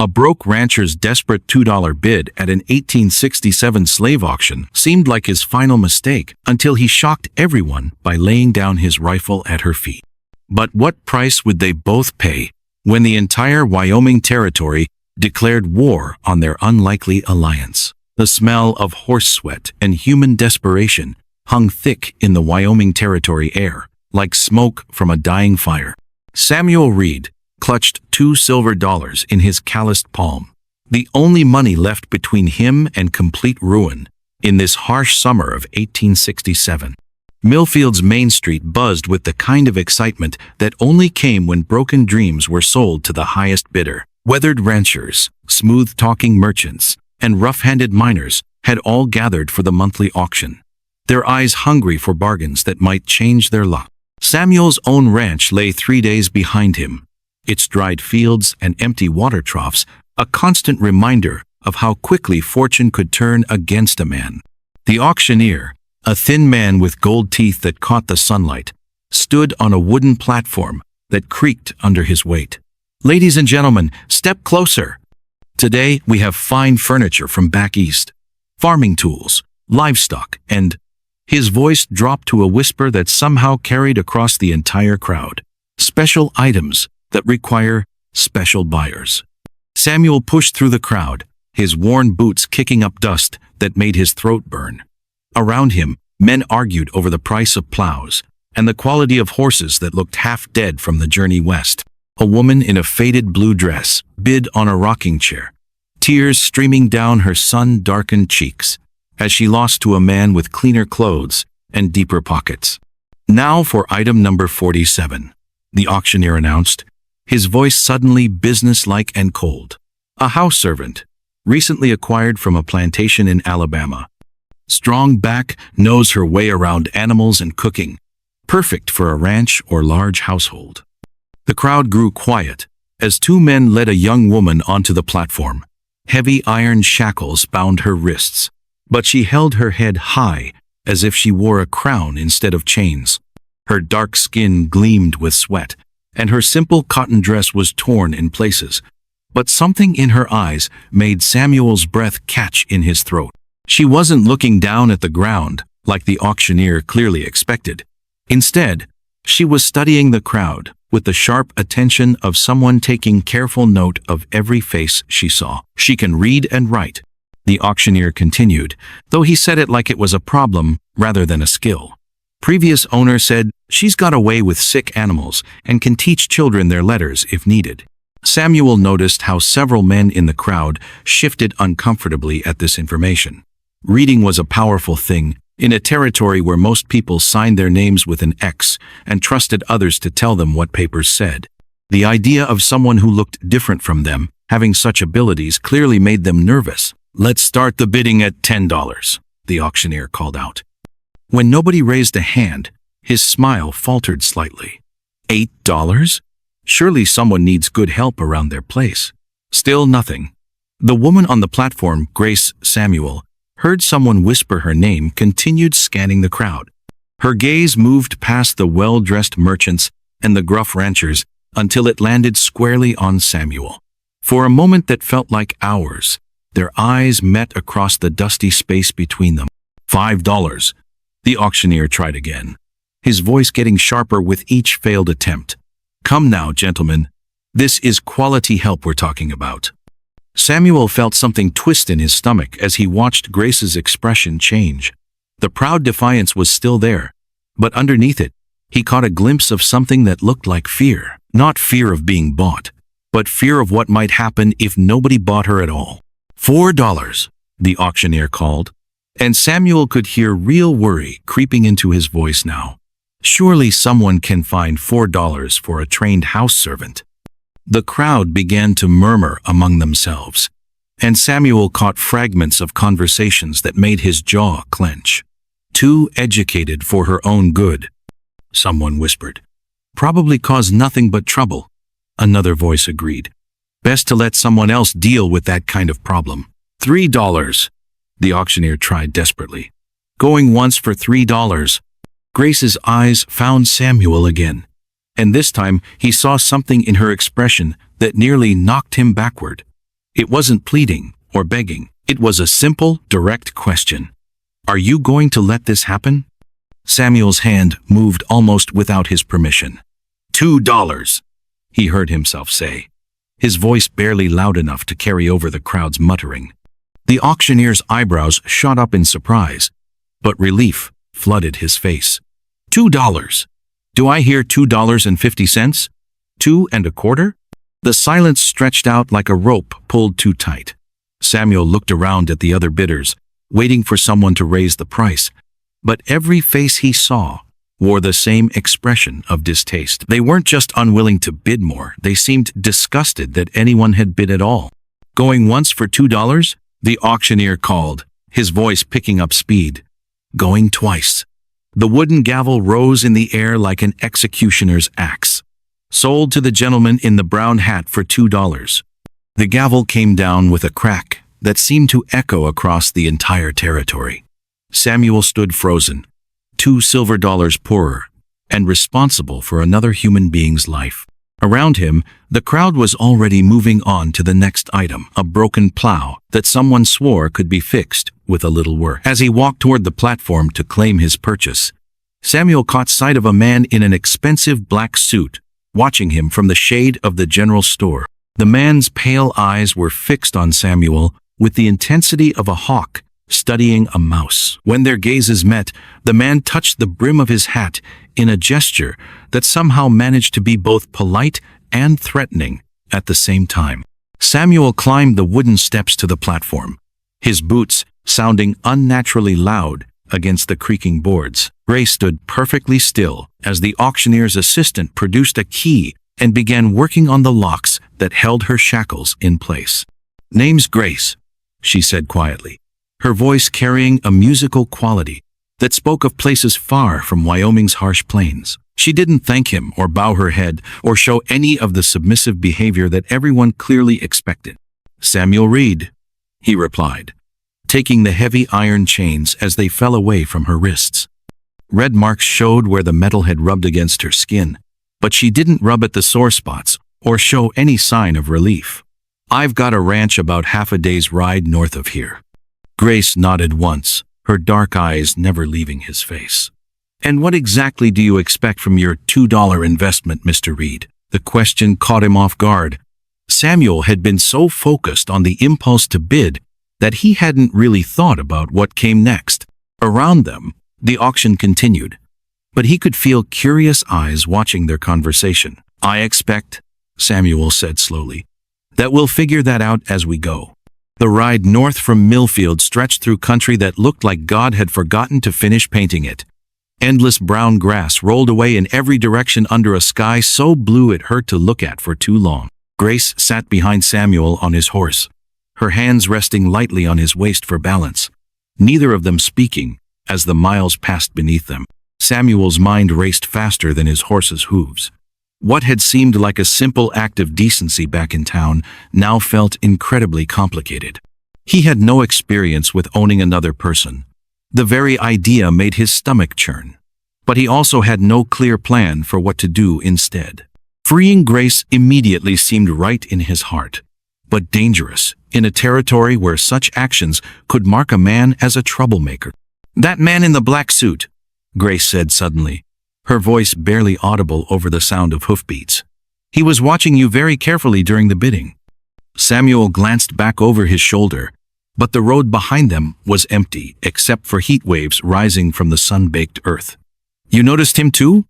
A broke rancher's desperate $2 bid at an 1867 slave auction seemed like his final mistake until he shocked everyone by laying down his rifle at her feet. But what price would they both pay when the entire Wyoming Territory declared war on their unlikely alliance? The smell of horse sweat and human desperation hung thick in the Wyoming Territory air, like smoke from a dying fire. Samuel Reed clutched $2 silver in his calloused palm, the only money left between him and complete ruin in this harsh summer of 1867. Millfield's Main Street buzzed with the kind of excitement that only came when broken dreams were sold to the highest bidder. Weathered ranchers, smooth-talking merchants, and rough-handed miners had all gathered for the monthly auction, their eyes hungry for bargains that might change their luck. Samuel's own ranch lay 3 days behind him, its dried fields and empty water troughs a constant reminder of how quickly fortune could turn against a man. The auctioneer, a thin man with gold teeth that caught the sunlight, stood on a wooden platform that creaked under his weight. "Ladies and gentlemen, step closer. Today we have fine furniture from back east, farming tools, livestock, and..." His voice dropped to a whisper that somehow carried across the entire crowd. "Special items that require special buyers." Samuel pushed through the crowd, his worn boots kicking up dust that made his throat burn. Around him, men argued over the price of plows and the quality of horses that looked half dead from the journey west. A woman in a faded blue dress bid on a rocking chair, tears streaming down her sun-darkened cheeks as she lost to a man with cleaner clothes and deeper pockets. "Now for item number 47, the auctioneer announced, his voice suddenly businesslike and cold. "A house servant, recently acquired from a plantation in Alabama. Strong back, knows her way around animals and cooking, perfect for a ranch or large household." The crowd grew quiet as two men led a young woman onto the platform. Heavy iron shackles bound her wrists, but she held her head high as if she wore a crown instead of chains. Her dark skin gleamed with sweat, and her simple cotton dress was torn in places, but something in her eyes made Samuel's breath catch in his throat. She wasn't looking down at the ground like the auctioneer clearly expected. Instead, she was studying the crowd with the sharp attention of someone taking careful note of every face she saw. "She can read and write," the auctioneer continued, though he said it like it was a problem rather than a skill. "Previous owner said she's got away with sick animals and can teach children their letters if needed." Samuel noticed how several men in the crowd shifted uncomfortably at this information. Reading was a powerful thing in a territory where most people signed their names with an X and trusted others to tell them what papers said. The idea of someone who looked different from them having such abilities clearly made them nervous. "Let's start the bidding at $10, the auctioneer called out. When nobody raised a hand, his smile faltered slightly. $8? Surely someone needs good help around their place. Still nothing. The woman on the platform, Grace Samuel, heard someone whisper her name, continued scanning the crowd. Her gaze moved past the well-dressed merchants and the gruff ranchers until it landed squarely on Samuel. For a moment that felt like hours, their eyes met across the dusty space between them. $5. The auctioneer tried again, his voice getting sharper with each failed attempt. "Come now, gentlemen. This is quality help we're talking about." Samuel felt something twist in his stomach as he watched Grace's expression change. The proud defiance was still there, but underneath it, he caught a glimpse of something that looked like fear. Not fear of being bought, but fear of what might happen if nobody bought her at all. $4, the auctioneer called, and Samuel could hear real worry creeping into his voice now. Surely someone can find $4 for a trained house servant. The crowd began to murmur among themselves, and Samuel caught fragments of conversations that made his jaw clench. "Too educated for her own good," someone whispered. "Probably cause nothing but trouble," another voice agreed. "Best to let someone else deal with that kind of problem." $3, the auctioneer tried desperately. "Going once for $3. Grace's eyes found Samuel again, and this time he saw something in her expression that nearly knocked him backward. It wasn't pleading or begging. It was a simple, direct question. Are you going to let this happen? Samuel's hand moved almost without his permission. $2, he heard himself say, his voice barely loud enough to carry over the crowd's muttering. The auctioneer's eyebrows shot up in surprise, but relief flooded his face. $2. Do I hear $2.50? 2 1/4? The silence stretched out like a rope pulled too tight. Samuel looked around at the other bidders, waiting for someone to raise the price, but every face he saw wore the same expression of distaste. They weren't just unwilling to bid more, they seemed disgusted that anyone had bid at all. Going once for $2? The auctioneer called, his voice picking up speed. Going twice. The wooden gavel rose in the air like an executioner's axe. Sold to the gentleman in the brown hat for $2. The gavel came down with a crack that seemed to echo across the entire territory. Samuel stood frozen, $2 silver poorer, and responsible for another human being's life. Around him, the crowd was already moving on to the next item, a broken plow that someone swore could be fixed with a little work. As he walked toward the platform to claim his purchase, Samuel caught sight of a man in an expensive black suit, watching him from the shade of the general store. The man's pale eyes were fixed on Samuel with the intensity of a hawk studying a mouse. When their gazes met, the man touched the brim of his hat in a gesture that somehow managed to be both polite and threatening at the same time. Samuel climbed the wooden steps to the platform, his boots sounding unnaturally loud against the creaking boards. Grace stood perfectly still as the auctioneer's assistant produced a key and began working on the locks that held her shackles in place. "Name's Grace," she said quietly, her voice carrying a musical quality that spoke of places far from Wyoming's harsh plains. She didn't thank him or bow her head or show any of the submissive behavior that everyone clearly expected. "Samuel Reed," he replied, taking the heavy iron chains as they fell away from her wrists. Red marks showed where the metal had rubbed against her skin, but she didn't rub at the sore spots or show any sign of relief. "I've got a ranch about half a day's ride north of here." Grace nodded once, her dark eyes never leaving his face. "And what exactly do you expect from your $2 investment, Mr. Reed?" The question caught him off guard. Samuel had been so focused on the impulse to bid that he hadn't really thought about what came next. Around them, the auction continued, but he could feel curious eyes watching their conversation. "I expect," Samuel said slowly, "that we'll figure that out as we go." The ride north from Millfield stretched through country that looked like God had forgotten to finish painting it. Endless brown grass rolled away in every direction under a sky so blue it hurt to look at for too long. Grace sat behind Samuel on his horse, her hands resting lightly on his waist for balance, neither of them speaking as the miles passed beneath them. Samuel's mind raced faster than his horse's hooves. What had seemed like a simple act of decency back in town now felt incredibly complicated. He had no experience with owning another person. The very idea made his stomach churn. But he also had no clear plan for what to do instead. Freeing Grace immediately seemed right in his heart, but dangerous in a territory where such actions could mark a man as a troublemaker. "That man in the black suit," Grace said suddenly, her voice barely audible over the sound of hoofbeats. "He was watching you very carefully during the bidding." Samuel glanced back over his shoulder, but the road behind them was empty except for heat waves rising from the sun-baked earth. "You noticed him too?"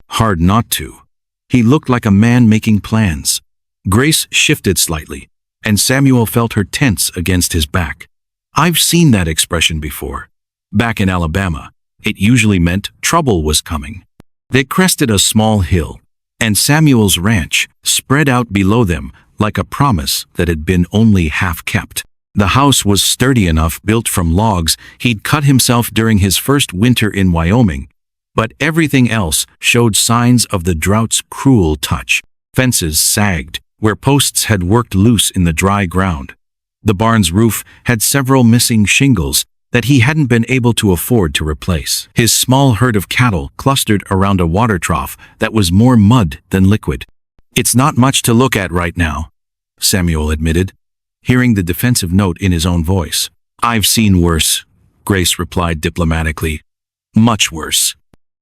Hard not to. He looked like a man making plans. Grace shifted slightly, and Samuel felt her tense against his back. "I've seen that expression before. Back in Alabama, it usually meant trouble was coming." They crested a small hill, and Samuel's ranch spread out below them like a promise that had been only half kept. The house was sturdy enough, built from logs he'd cut himself during his first winter in Wyoming, but everything else showed signs of the drought's cruel touch. Fences sagged where posts had worked loose in the dry ground. The barn's roof had several missing shingles that he hadn't been able to afford to replace. His small herd of cattle clustered around a water trough that was more mud than liquid. "It's not much to look at right now," Samuel admitted, hearing the defensive note in his own voice. "I've seen worse," Grace replied diplomatically. "Much worse."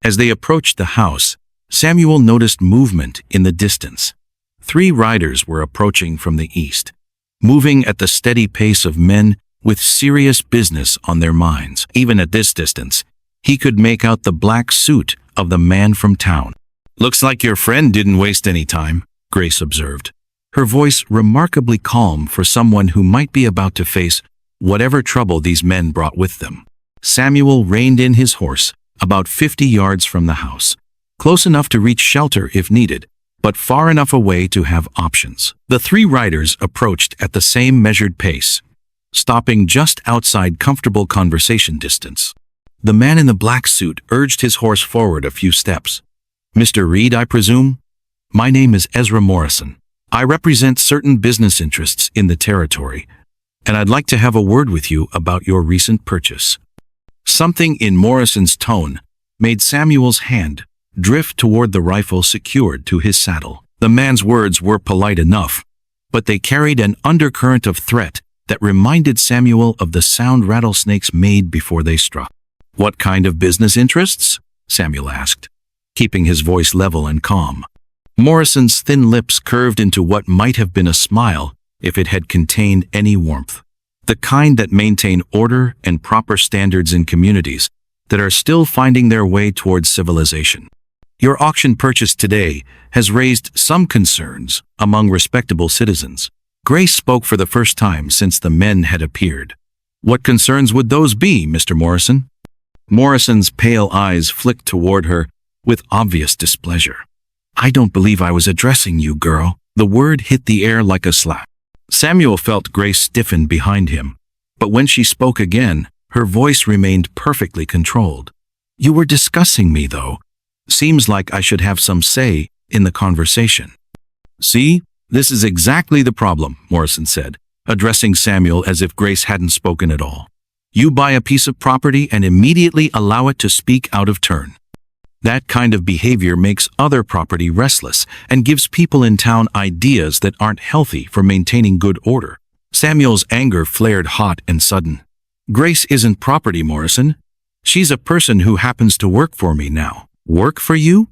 As they approached the house, Samuel noticed movement in the distance. 3 riders were approaching from the east, moving at the steady pace of men with serious business on their minds. Even at this distance, he could make out the black suit of the man from town. "Looks like your friend didn't waste any time," Grace observed, her voice remarkably calm for someone who might be about to face whatever trouble these men brought with them. Samuel reined in his horse about 50 yards from the house, close enough to reach shelter if needed, but far enough away to have options. The 3 riders approached at the same measured pace, stopping just outside comfortable conversation distance. The man in the black suit urged his horse forward a few steps. "Mr. Reed, I presume? My name is Ezra Morrison. I represent certain business interests in the territory, and I'd like to have a word with you about your recent purchase." Something in Morrison's tone made Samuel's hand drift toward the rifle secured to his saddle. The man's words were polite enough, but they carried an undercurrent of threat that reminded Samuel of the sound rattlesnakes made before they struck. "What kind of business interests?" Samuel asked, keeping his voice level and calm. Morrison's thin lips curved into what might have been a smile if it had contained any warmth. The kind that maintain order and proper standards in communities that are still finding their way towards civilization. "Your auction purchase today has raised some concerns among respectable citizens." Grace spoke for the first time since the men had appeared. "What concerns would those be, Mr. Morrison?" Morrison's pale eyes flicked toward her with obvious displeasure. "I don't believe I was addressing you, girl." The word hit the air like a slap. Samuel felt Grace stiffen behind him, but when she spoke again, her voice remained perfectly controlled. "You were discussing me, though. Seems like I should have some say in the conversation." "See, this is exactly the problem," Morrison said, addressing Samuel as if Grace hadn't spoken at all. "You buy a piece of property and immediately allow it to speak out of turn. That kind of behavior makes other property restless and gives people in town ideas that aren't healthy for maintaining good order." Samuel's anger flared hot and sudden. "Grace isn't property, Morrison. She's a person who happens to work for me now." "Work for you?"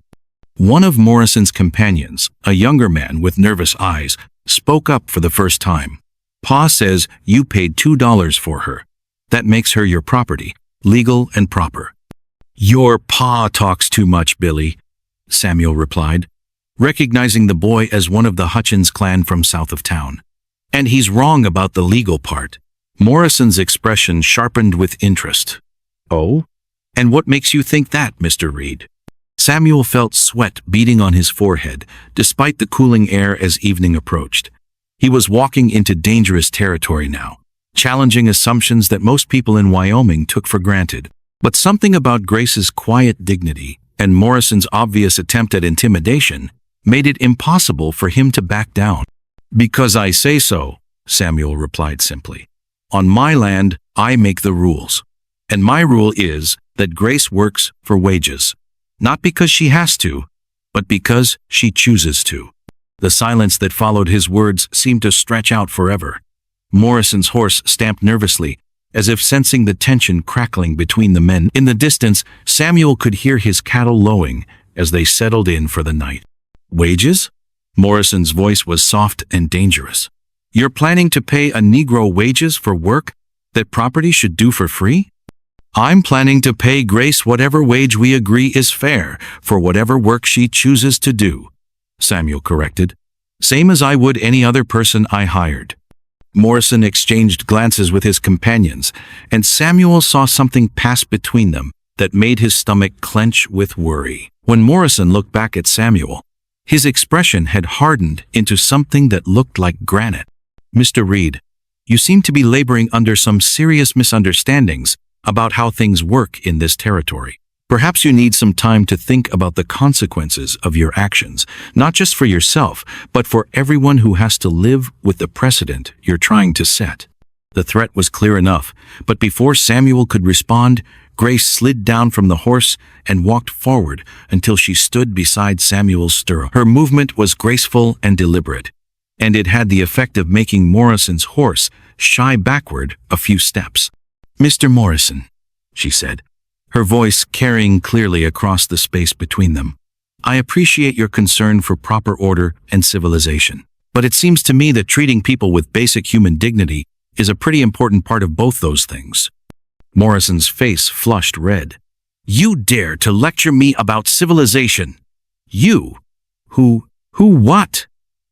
One of Morrison's companions, a younger man with nervous eyes, spoke up for the first time. "Pa says you paid $2 for her. That makes her your property, legal and proper." "Your pa talks too much, Billy," Samuel replied, recognizing the boy as one of the Hutchins clan from south of town. "And he's wrong about the legal part." Morrison's expression sharpened with interest. "Oh? And what makes you think that, Mr. Reed?" Samuel felt sweat beading on his forehead, despite the cooling air as evening approached. He was walking into dangerous territory now, challenging assumptions that most people in Wyoming took for granted. But something about Grace's quiet dignity and Morrison's obvious attempt at intimidation made it impossible for him to back down. "Because I say so," Samuel replied simply. "On my land, I make the rules. And my rule is that Grace works for wages. Not because she has to, but because she chooses to." The silence that followed his words seemed to stretch out forever. Morrison's horse stamped nervously, as if sensing the tension crackling between the men. In the distance, Samuel could hear his cattle lowing as they settled in for the night. "Wages?" Morrison's voice was soft and dangerous. "You're planning to pay a Negro wages for work that property should do for free?" "I'm planning to pay Grace whatever wage we agree is fair for whatever work she chooses to do," Samuel corrected. "Same as I would any other person I hired." Morrison exchanged glances with his companions, and Samuel saw something pass between them that made his stomach clench with worry. When Morrison looked back at Samuel, his expression had hardened into something that looked like granite. "Mr. Reed, you seem to be laboring under some serious misunderstandings about how things work in this territory. Perhaps you need some time to think about the consequences of your actions, not just for yourself, but for everyone who has to live with the precedent you're trying to set." The threat was clear enough, but before Samuel could respond, Grace slid down from the horse and walked forward until she stood beside Samuel's stirrup. Her movement was graceful and deliberate, and it had the effect of making Morrison's horse shy backward a few steps. "Mr. Morrison," she said, her voice carrying clearly across the space between them, "I appreciate your concern for proper order and civilization, but it seems to me that treating people with basic human dignity is a pretty important part of both those things." Morrison's face flushed red. "You dare to lecture me about civilization? You? Who what?"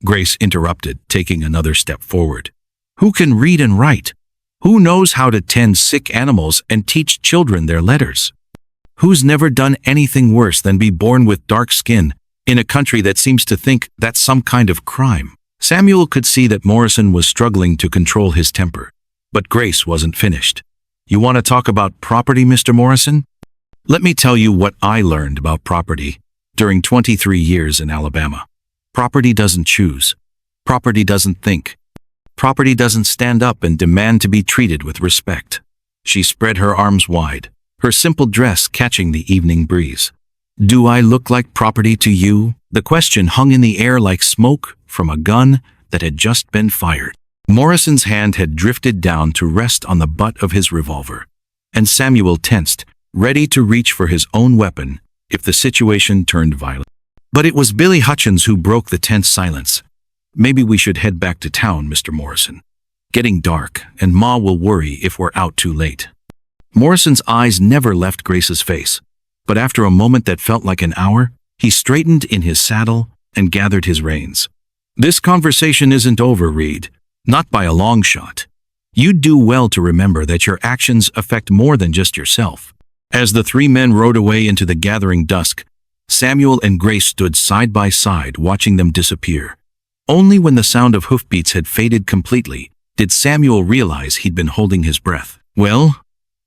Grace interrupted, taking another step forward. "Who can read and write? Who knows how to tend sick animals and teach children their letters? Who's never done anything worse than be born with dark skin in a country that seems to think that's some kind of crime?" Samuel could see that Morrison was struggling to control his temper, but Grace wasn't finished. "You want to talk about property, Mr. Morrison? Let me tell you what I learned about property during 23 years in Alabama. Property doesn't choose. Property doesn't think. Property doesn't stand up and demand to be treated with respect." She spread her arms wide, her simple dress catching the evening breeze. "Do I look like property to you?" The question hung in the air like smoke from a gun that had just been fired. Morrison's hand had drifted down to rest on the butt of his revolver, and Samuel tensed, ready to reach for his own weapon if the situation turned violent. But it was Billy Hutchins who broke the tense silence. "Maybe we should head back to town, Mr. Morrison. Getting dark, and Ma will worry if we're out too late." Morrison's eyes never left Grace's face, but after a moment that felt like an hour, he straightened in his saddle and gathered his reins. "This conversation isn't over, Reed. Not by a long shot. You'd do well to remember that your actions affect more than just yourself." As the three men rode away into the gathering dusk, Samuel and Grace stood side by side watching them disappear. Only when the sound of hoofbeats had faded completely did Samuel realize he'd been holding his breath. "Well,"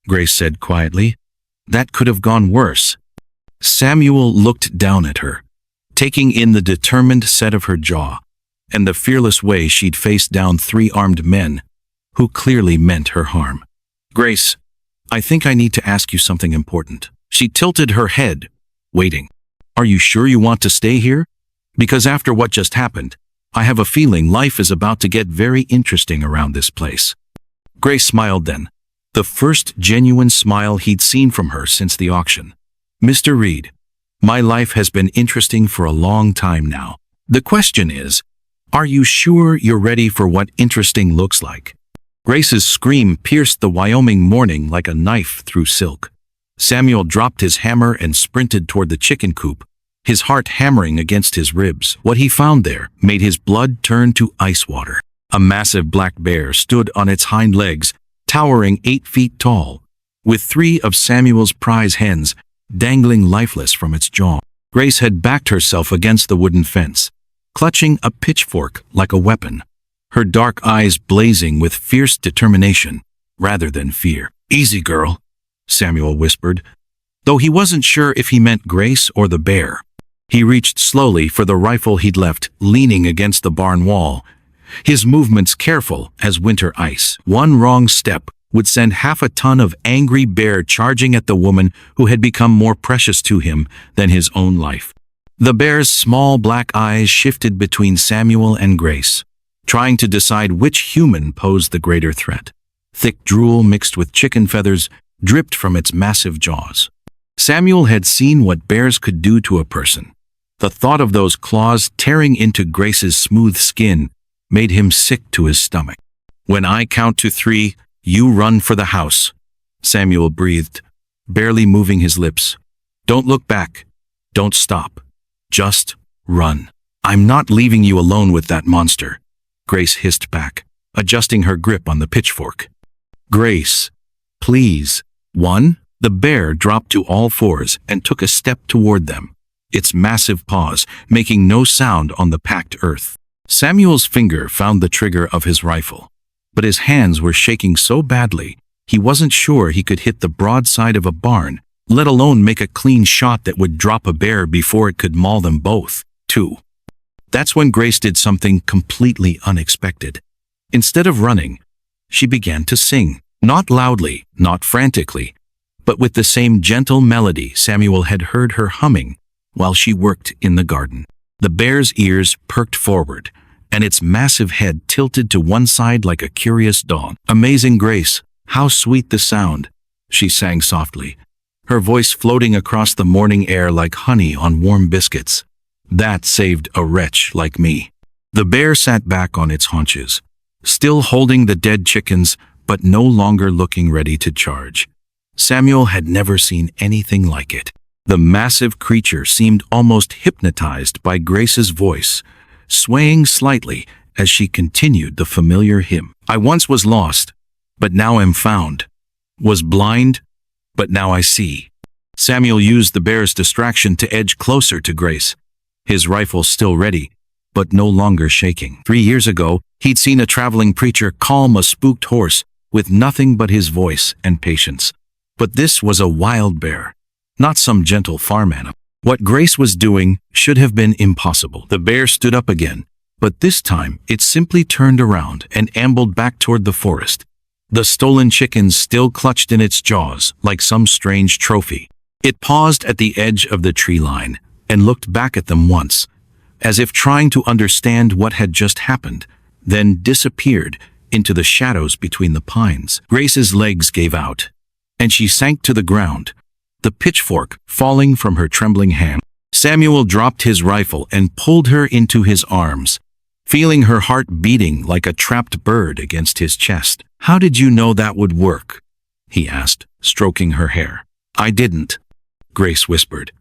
Grace said quietly, "that could have gone worse." Samuel looked down at her, taking in the determined set of her jaw and the fearless way she'd faced down three armed men who clearly meant her harm. "Grace, I think I need to ask you something important." She tilted her head, waiting. "Are you sure you want to stay here? Because after what just happened, I have a feeling life is about to get very interesting around this place." Grace smiled then, the first genuine smile he'd seen from her since the auction. "Mr. Reed, my life has been interesting for a long time now. The question is, are you sure you're ready for what interesting looks like?" Grace's scream pierced the Wyoming morning like a knife through silk. Samuel dropped his hammer and sprinted toward the chicken coop, his heart hammering against his ribs. What he found there made his blood turn to ice water. A massive black bear stood on its hind legs, towering 8 feet tall, with 3 of Samuel's prize hens dangling lifeless from its jaw. Grace had backed herself against the wooden fence, clutching a pitchfork like a weapon, her dark eyes blazing with fierce determination rather than fear. "Easy, girl," Samuel whispered, though he wasn't sure if he meant Grace or the bear. He reached slowly for the rifle he'd left leaning against the barn wall, his movements careful as winter ice. One wrong step would send half a ton of angry bear charging at the woman who had become more precious to him than his own life. The bear's small black eyes shifted between Samuel and Grace, trying to decide which human posed the greater threat. Thick drool mixed with chicken feathers dripped from its massive jaws. Samuel had seen what bears could do to a person. The thought of those claws tearing into Grace's smooth skin made him sick to his stomach. "When I count to 3, you run for the house," Samuel breathed, barely moving his lips. "Don't look back. Don't stop. Just run." "I'm not leaving you alone with that monster," Grace hissed back, adjusting her grip on the pitchfork. "Grace, please." "One." The bear dropped to all fours and took a step toward them, its massive paws making no sound on the packed earth. Samuel's finger found the trigger of his rifle, but his hands were shaking so badly he wasn't sure he could hit the broadside of a barn, let alone make a clean shot that would drop a bear before it could maul them both. 2. That's when Grace did something completely unexpected. Instead of running, she began to sing, not loudly, not frantically, but with the same gentle melody Samuel had heard her humming while she worked in the garden. The bear's ears perked forward, and its massive head tilted to one side like a curious dog. "Amazing Grace, how sweet the sound," she sang softly, her voice floating across the morning air like honey on warm biscuits. "That saved a wretch like me." The bear sat back on its haunches, still holding the dead chickens, but no longer looking ready to charge. Samuel had never seen anything like it. The massive creature seemed almost hypnotized by Grace's voice, swaying slightly as she continued the familiar hymn. "I once was lost, but now am found. Was blind, but now I see." Samuel used the bear's distraction to edge closer to Grace, his rifle still ready, but no longer shaking. 3 years ago, he'd seen a traveling preacher calm a spooked horse with nothing but his voice and patience. But this was a wild bear, not some gentle farm animal. What Grace was doing should have been impossible. The bear stood up again, but this time it simply turned around and ambled back toward the forest, the stolen chickens still clutched in its jaws like some strange trophy. It paused at the edge of the tree line and looked back at them once, as if trying to understand what had just happened, then disappeared into the shadows between the pines. Grace's legs gave out, and she sank to the ground, the pitchfork falling from her trembling hand. Samuel dropped his rifle and pulled her into his arms, feeling her heart beating like a trapped bird against his chest. "How did you know that would work?" he asked, stroking her hair. "I didn't," Grace whispered,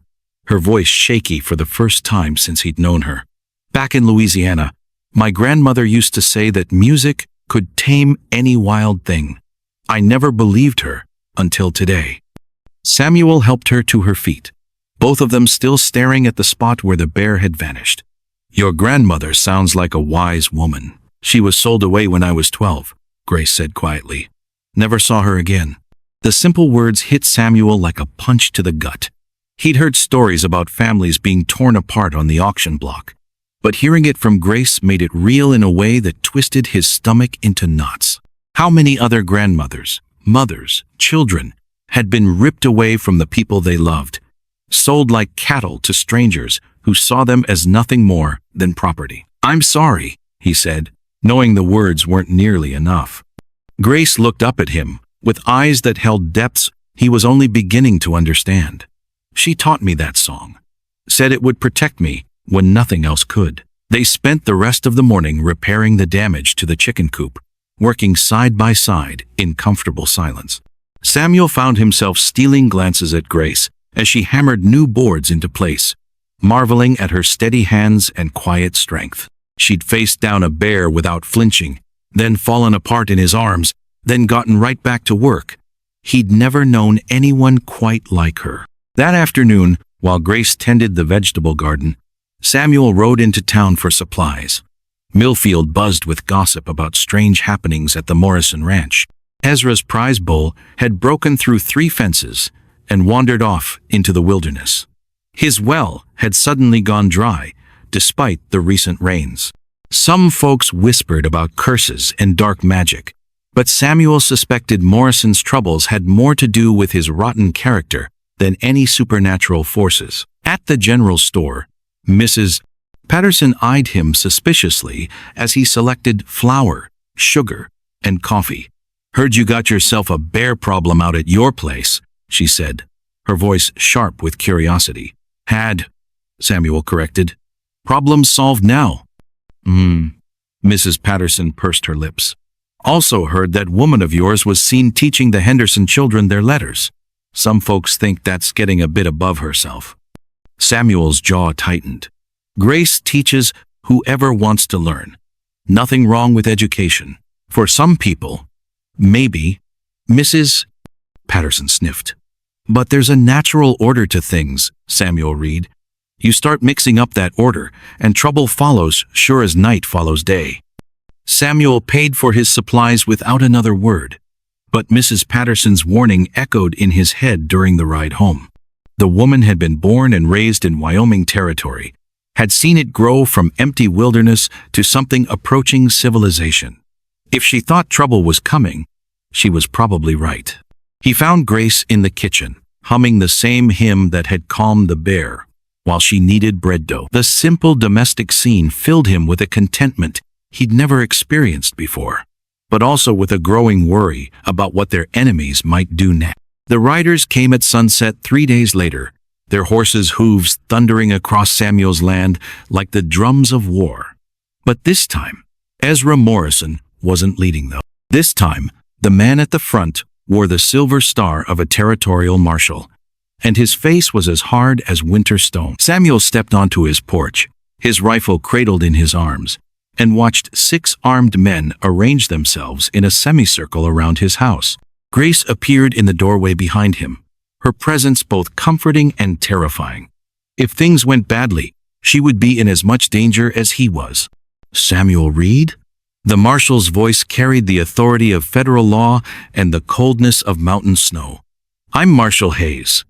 her voice shaky for the first time since he'd known her. "Back in Louisiana, my grandmother used to say that music could tame any wild thing. I never believed her until today." Samuel helped her to her feet, both of them still staring at the spot where the bear had vanished. "Your grandmother sounds like a wise woman. She was sold away when I was 12, Grace said quietly. "Never saw her again." The simple words hit Samuel like a punch to the gut. He'd heard stories about families being torn apart on the auction block, but hearing it from Grace made it real in a way that twisted his stomach into knots. How many other grandmothers, mothers, children had been ripped away from the people they loved, sold like cattle to strangers who saw them as nothing more than property? "I'm sorry," he said, knowing the words weren't nearly enough. Grace looked up at him with eyes that held depths he was only beginning to understand. "She taught me that song, said it would protect me when nothing else could." They spent the rest of the morning repairing the damage to the chicken coop, working side by side in comfortable silence. Samuel found himself stealing glances at Grace as she hammered new boards into place, marveling at her steady hands and quiet strength. She'd faced down a bear without flinching, then fallen apart in his arms, then gotten right back to work. He'd never known anyone quite like her. That afternoon, while Grace tended the vegetable garden, Samuel rode into town for supplies. Millfield buzzed with gossip about strange happenings at the Morrison Ranch. Ezra's prize bull had broken through 3 fences and wandered off into the wilderness. His well had suddenly gone dry, despite the recent rains. Some folks whispered about curses and dark magic, but Samuel suspected Morrison's troubles had more to do with his rotten character than any supernatural forces. At the general store, Mrs. Patterson eyed him suspiciously as he selected flour, sugar, and coffee. "Heard you got yourself a bear problem out at your place," she said, her voice sharp with curiosity. "Had," Samuel corrected. "Problem solved now." Mrs. Patterson pursed her lips. "Also heard that woman of yours was seen teaching the Henderson children their letters. Some folks think that's getting a bit above herself." Samuel's jaw tightened. Grace teaches whoever wants to learn. Nothing wrong with education. For some people, maybe. Mrs. Patterson sniffed. "But there's a natural order to things," Samuel read. "You start mixing up that order, and trouble follows sure as night follows day." Samuel paid for his supplies without another word, but Mrs. Patterson's warning echoed in his head during the ride home. The woman had been born and raised in Wyoming Territory, had seen it grow from empty wilderness to something approaching civilization. If she thought trouble was coming, she was probably right. He found Grace in the kitchen, humming the same hymn that had calmed the bear, while she kneaded bread dough. The simple domestic scene filled him with a contentment he'd never experienced before, but also with a growing worry about what their enemies might do next. The riders came at sunset 3 days later, their horses' hooves thundering across Samuel's land like the drums of war. But this time, Ezra Morrison wasn't leading them. This time, the man at the front wore the silver star of a territorial marshal, and his face was as hard as winter stone. Samuel stepped onto his porch, his rifle cradled in his arms, and watched 6 armed men arrange themselves in a semicircle around his house. Grace appeared in the doorway behind him, her presence both comforting and terrifying. If things went badly, she would be in as much danger as he was. Samuel Reed? The marshal's voice carried the authority of federal law and the coldness of mountain snow. I'm Marshal Hayes.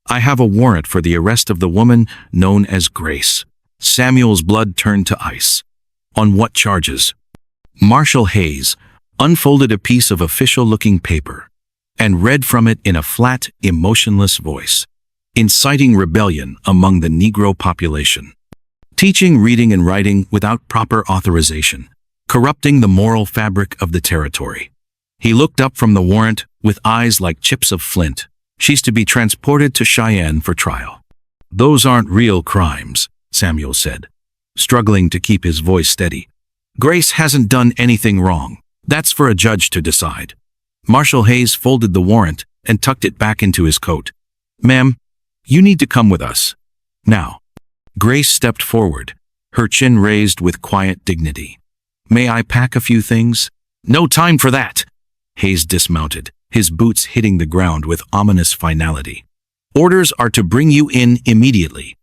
I have a warrant for the arrest of the woman known as Grace. Samuel's blood turned to ice. On what charges? Marshal Hayes unfolded a piece of official-looking paper and read from it in a flat, emotionless voice. Inciting rebellion among the Negro population. Teaching reading and writing without proper authorization. Corrupting the moral fabric of the territory. He looked up from the warrant with eyes like chips of flint. She's to be transported to Cheyenne for trial. Those aren't real crimes, Samuel said, struggling to keep his voice steady. Grace hasn't done anything wrong. That's for a judge to decide. Marshal Hayes folded the warrant and tucked it back into his coat. Ma'am, you need to come with us. Now. Grace stepped forward, her chin raised with quiet dignity. May I pack a few things? No time for that. Hayes dismounted, his boots hitting the ground with ominous finality. Orders are to bring you in immediately.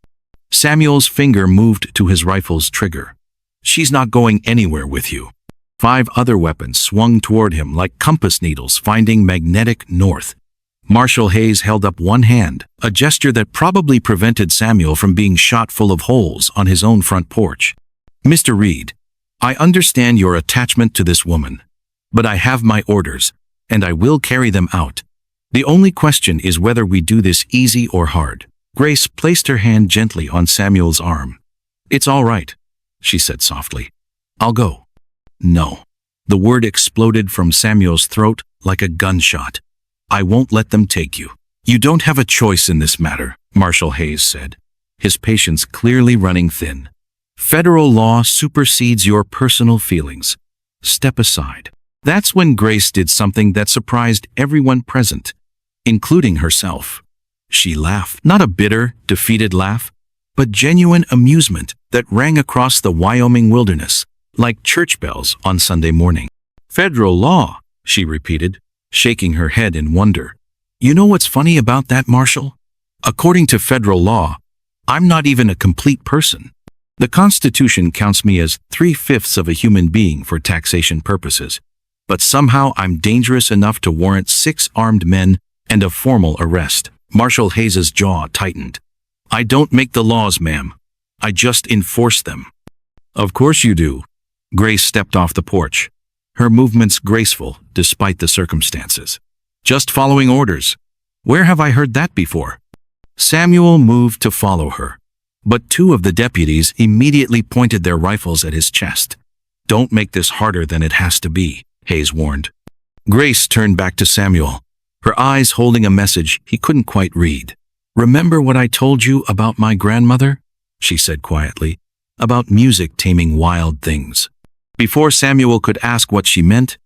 Samuel's finger moved to his rifle's trigger. She's not going anywhere with you. 5 other weapons swung toward him like compass needles finding magnetic north. Marshal Hayes held up one hand, a gesture that probably prevented Samuel from being shot full of holes on his own front porch. Mr. Reed, I understand your attachment to this woman, but I have my orders, and I will carry them out. The only question is whether we do this easy or hard. Grace placed her hand gently on Samuel's arm. It's all right, she said softly. I'll go. No. The word exploded from Samuel's throat like a gunshot. I won't let them take you. You don't have a choice in this matter, Marshal Hayes said, his patience clearly running thin. Federal law supersedes your personal feelings. Step aside. That's when Grace did something that surprised everyone present, including herself. She laughed, not a bitter, defeated laugh, but genuine amusement that rang across the Wyoming wilderness, like church bells on Sunday morning. Federal law, she repeated, shaking her head in wonder. You know what's funny about that, Marshal? According to federal law, I'm not even a complete person. The Constitution counts me as 3/5 of a human being for taxation purposes, but somehow I'm dangerous enough to warrant 6 armed men and a formal arrest. Marshal Hayes's jaw tightened. I don't make the laws, ma'am. I just enforce them. Of course you do. Grace stepped off the porch, her movements graceful despite the circumstances. Just following orders. Where have I heard that before? Samuel moved to follow her, but 2 of the deputies immediately pointed their rifles at his chest. Don't make this harder than it has to be, Hayes warned. Grace turned back to Samuel, her eyes holding a message he couldn't quite read. Remember what I told you about my grandmother? She said quietly, about music taming wild things. Before Samuel could ask what she meant,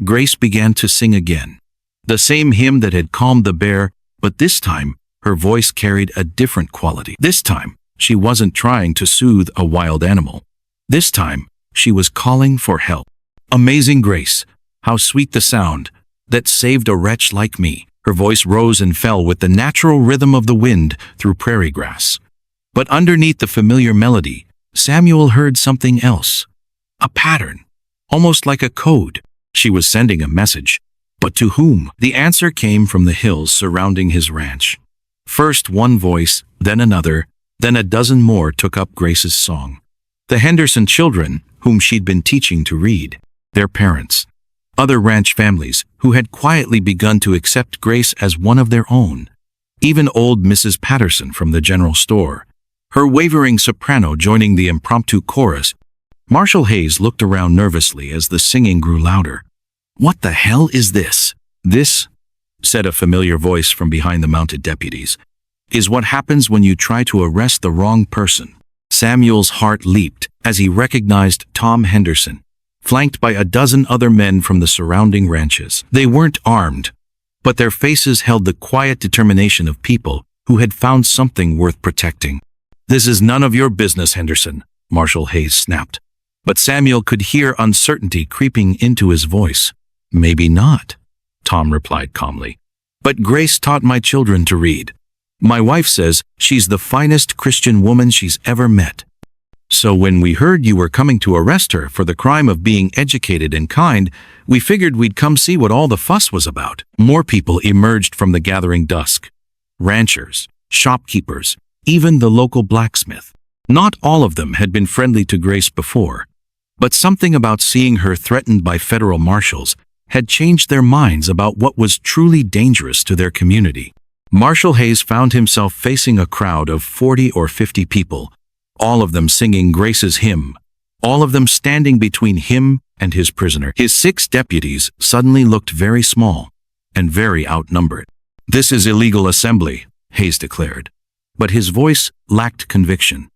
Grace began to sing again. The same hymn that had calmed the bear, but this time her voice carried a different quality. This time, she wasn't trying to soothe a wild animal. This time, she was calling for help. Amazing grace, how sweet the sound that saved a wretch like me. Her voice rose and fell with the natural rhythm of the wind through prairie grass. But underneath the familiar melody, Samuel heard something else. A pattern, almost like a code. She was sending a message. But to whom? The answer came from the hills surrounding his ranch. First one voice, then another, then a dozen more took up Grace's song. The Henderson children, whom she'd been teaching to read, their parents, other ranch families who had quietly begun to accept Grace as one of their own, even old Mrs. Patterson from the general store, her wavering soprano joining the impromptu chorus. Marshal Hayes looked around nervously as the singing grew louder. "What the hell is this?" "This," said a familiar voice from behind the mounted deputies, "is what happens when you try to arrest the wrong person." Samuel's heart leaped as he recognized Tom Henderson, flanked by a dozen other men from the surrounding ranches. They weren't armed, but their faces held the quiet determination of people who had found something worth protecting. "This is none of your business, Henderson," Marshal Hayes snapped. But Samuel could hear uncertainty creeping into his voice. "Maybe not," Tom replied calmly. "But Grace taught my children to read. My wife says she's the finest Christian woman she's ever met. So when we heard you were coming to arrest her for the crime of being educated and kind, we figured we'd come see what all the fuss was about." More people emerged from the gathering dusk. Ranchers, shopkeepers, even the local blacksmith. Not all of them had been friendly to Grace before, but something about seeing her threatened by federal marshals had changed their minds about what was truly dangerous to their community. Marshal Hayes found himself facing a crowd of 40 or 50 people, all of them singing Grace's hymn, all of them standing between him and his prisoner. His 6 deputies suddenly looked very small and very outnumbered. "This is illegal assembly," Hayes declared, but his voice lacked conviction.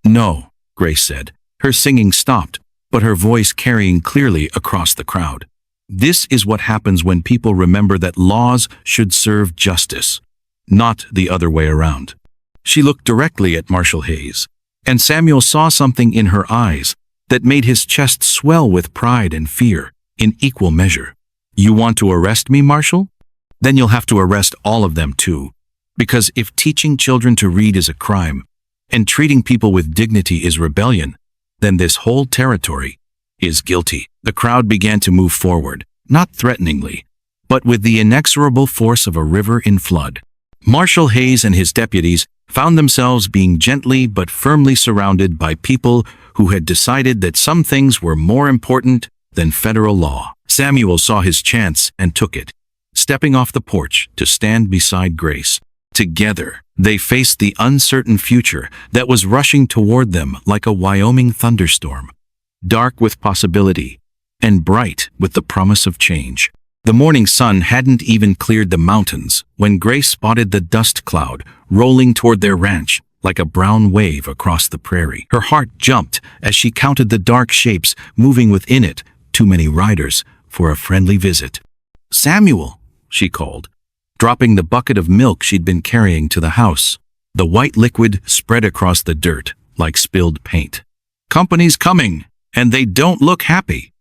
"No," Grace said. Her singing stopped, but her voice carrying clearly across the crowd. "This is what happens when people remember that laws should serve justice, not the other way around." She looked directly at Marshal Hayes, and Samuel saw something in her eyes that made his chest swell with pride and fear in equal measure. "You want to arrest me, Marshal? Then you'll have to arrest all of them too. Because if teaching children to read is a crime, and treating people with dignity is rebellion, then this whole territory is guilty." The crowd began to move forward, not threateningly, but with the inexorable force of a river in flood. Marshal Hayes and his deputies found themselves being gently but firmly surrounded by people who had decided that some things were more important than federal law. Samuel saw his chance and took it, stepping off the porch to stand beside Grace. Together, they faced the uncertain future that was rushing toward them like a Wyoming thunderstorm, dark with possibility and bright with the promise of change. The morning sun hadn't even cleared the mountains when Grace spotted the dust cloud rolling toward their ranch like a brown wave across the prairie. Her heart jumped as she counted the dark shapes moving within it, too many riders for a friendly visit. "Samuel," she called, dropping the bucket of milk she'd been carrying to the house. The white liquid spread across the dirt like spilled paint. "Company's coming, and they don't look happy."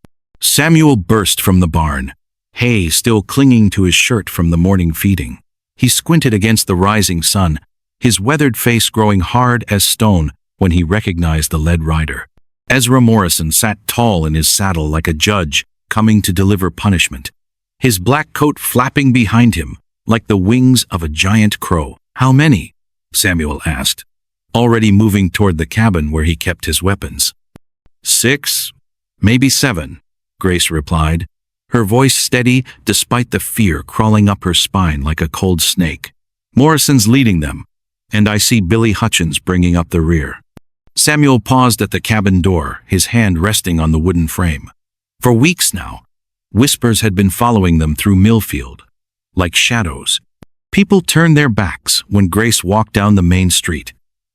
Samuel burst from the barn, hay still clinging to his shirt from the morning feeding. He squinted against the rising sun, his weathered face growing hard as stone when he recognized the lead rider. Ezra Morrison sat tall in his saddle like a judge coming to deliver punishment, his black coat flapping behind him like the wings of a giant crow. "How many?" Samuel asked, already moving toward the cabin where he kept his weapons. "6, maybe 7, Grace replied, her voice steady despite the fear crawling up her spine like a cold snake. "Morrison's leading them, and I see Billy Hutchins bringing up the rear." Samuel paused at the cabin door, his hand resting on the wooden frame. For weeks now, whispers had been following them through Millfield, like shadows. People turned their backs when Grace walked down the main street.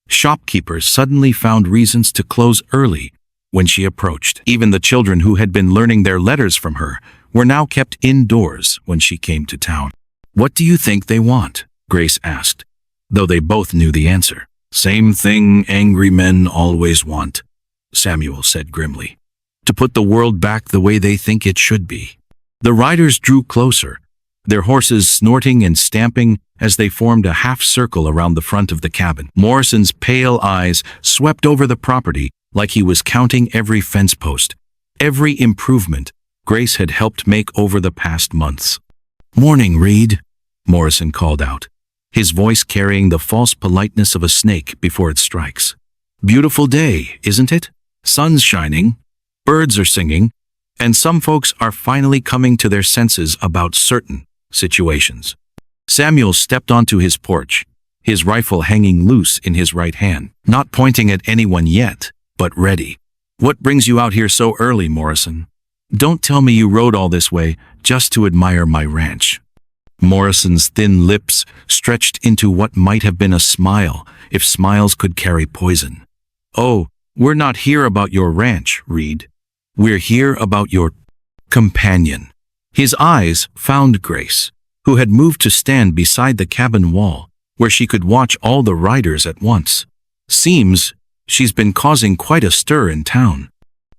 Shopkeepers suddenly found reasons to close early when she approached. Even the children who had been learning their letters from her were now kept indoors when she came to town. "What do you think they want?" Grace asked, though they both knew the answer. "Same thing angry men always want," Samuel said grimly. "To put the world back the way they think it should be." The riders drew closer, their horses snorting and stamping as they formed a half circle around the front of the cabin. Morrison's pale eyes swept over the property like he was counting every fence post, every improvement Grace had helped make over the past months. "Morning, Reed," Morrison called out, his voice carrying the false politeness of a snake before it strikes. "Beautiful day, isn't it? Sun's shining, birds are singing, and some folks are finally coming to their senses about certain situations." Samuel stepped onto his porch, his rifle hanging loose in his right hand, not pointing at anyone yet, but ready. "What brings you out here so early, Morrison? Don't tell me you rode all this way just to admire my ranch." Morrison's thin lips stretched into what might have been a smile, if smiles could carry poison. "Oh, we're not here about your ranch, Reed. We're here about your companion." His eyes found Grace, who had moved to stand beside the cabin wall, where she could watch all the riders at once. "Seems she's been causing quite a stir in town."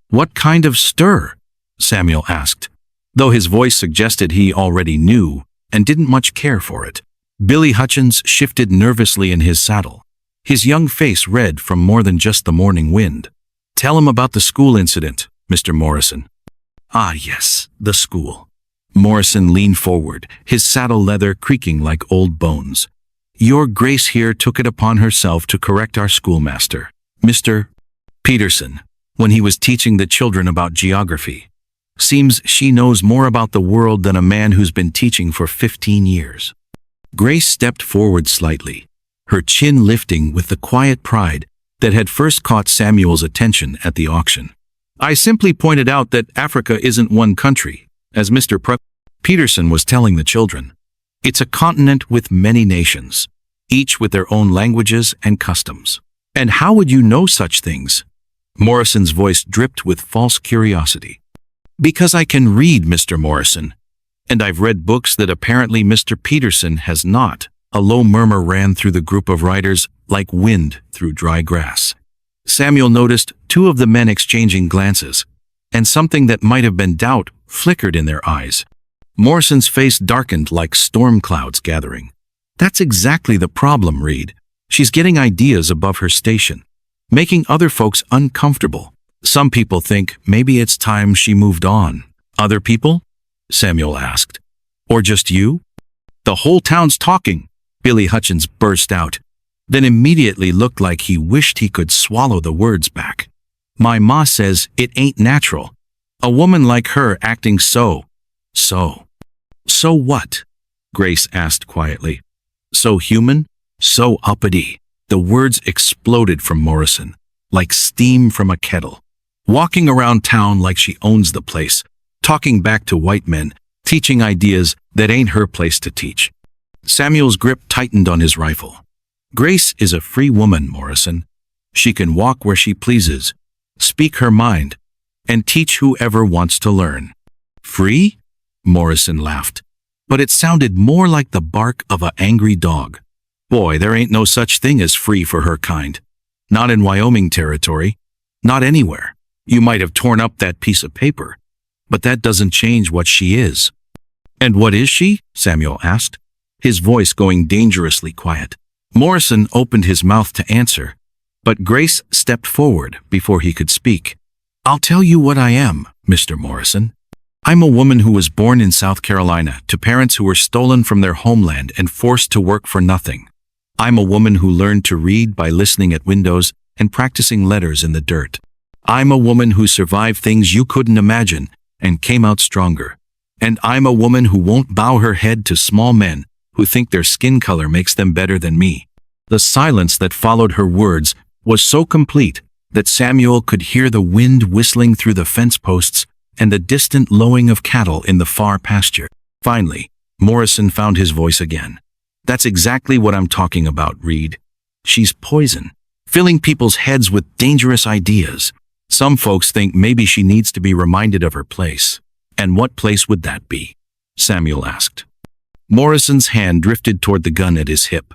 "What kind of stir?" Samuel asked, though his voice suggested he already knew and didn't much care for it. Billy Hutchins shifted nervously in his saddle, his young face red from more than just the morning wind. "Tell him about the school incident, Mr. Morrison." "Ah, yes, the school." Morrison leaned forward, his saddle leather creaking like old bones. "Your Grace here took it upon herself to correct our schoolmaster, Mr. Peterson, when he was teaching the children about geography. Seems she knows more about the world than a man who's been teaching for 15 years. Grace stepped forward slightly, her chin lifting with the quiet pride that had first caught Samuel's attention at the auction. "I simply pointed out that Africa isn't one country, as Mr. Peterson was telling the children. It's a continent with many nations, each with their own languages and customs. And how would you know such things?" Morrison's voice dripped with false curiosity. "Because I can read, Mr. Morrison, and I've read books that apparently Mr. Peterson has not." A low murmur ran through the group of riders like wind through dry grass. Samuel noticed two of the men exchanging glances, and something that might have been doubt flickered in their eyes. Morrison's face darkened like storm clouds gathering. "That's exactly the problem, Reed. She's getting ideas above her station, making other folks uncomfortable. Some people think maybe it's time she moved on." "Other people?" Samuel asked. "Or just you?" "The whole town's talking," Billy Hutchins burst out, then immediately looked like he wished he could swallow the words back. "My ma says it ain't natural. A woman like her acting so what?" Grace asked quietly. "So human? So uppity?" The words exploded from Morrison, like steam from a kettle. "Walking around town like she owns the place, talking back to white men, teaching ideas that ain't her place to teach." Samuel's grip tightened on his rifle. "Grace is a free woman, Morrison. She can walk where she pleases, speak her mind, and teach whoever wants to learn." "Free?" Morrison laughed, but it sounded more like the bark of an angry dog. "Boy, there ain't no such thing as free for her kind. Not in Wyoming Territory. Not anywhere. You might have torn up that piece of paper, but that doesn't change what she is." "And what is she?" Samuel asked, his voice going dangerously quiet. Morrison opened his mouth to answer, but Grace stepped forward before he could speak. "I'll tell you what I am, Mr. Morrison. I'm a woman who was born in South Carolina to parents who were stolen from their homeland and forced to work for nothing. I'm a woman who learned to read by listening at windows and practicing letters in the dirt. I'm a woman who survived things you couldn't imagine and came out stronger. And I'm a woman who won't bow her head to small men who think their skin color makes them better than me." The silence that followed her words was so complete that Samuel could hear the wind whistling through the fence posts and the distant lowing of cattle in the far pasture. Finally, Morrison found his voice again. "That's exactly what I'm talking about, Reed. She's poison, filling people's heads with dangerous ideas. Some folks think maybe she needs to be reminded of her place." "And what place would that be?" Samuel asked. Morrison's hand drifted toward the gun at his hip.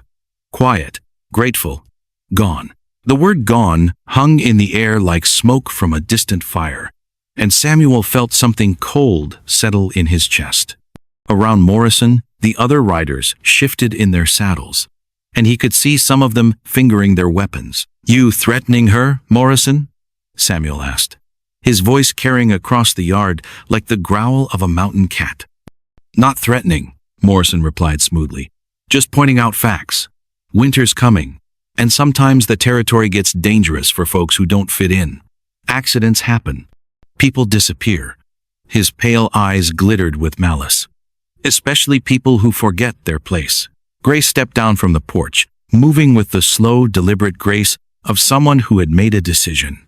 Quiet, grateful, gone. The word gone hung in the air like smoke from a distant fire, and Samuel felt something cold settle in his chest. Around Morrison, the other riders shifted in their saddles, and he could see some of them fingering their weapons. "You threatening her, Morrison?" Samuel asked, his voice carrying across the yard like the growl of a mountain cat. "Not threatening," Morrison replied smoothly. "Just pointing out facts. Winter's coming, and sometimes the territory gets dangerous for folks who don't fit in. Accidents happen. People disappear." His pale eyes glittered with malice. "Especially people who forget their place." Grace stepped down from the porch, moving with the slow, deliberate grace of someone who had made a decision.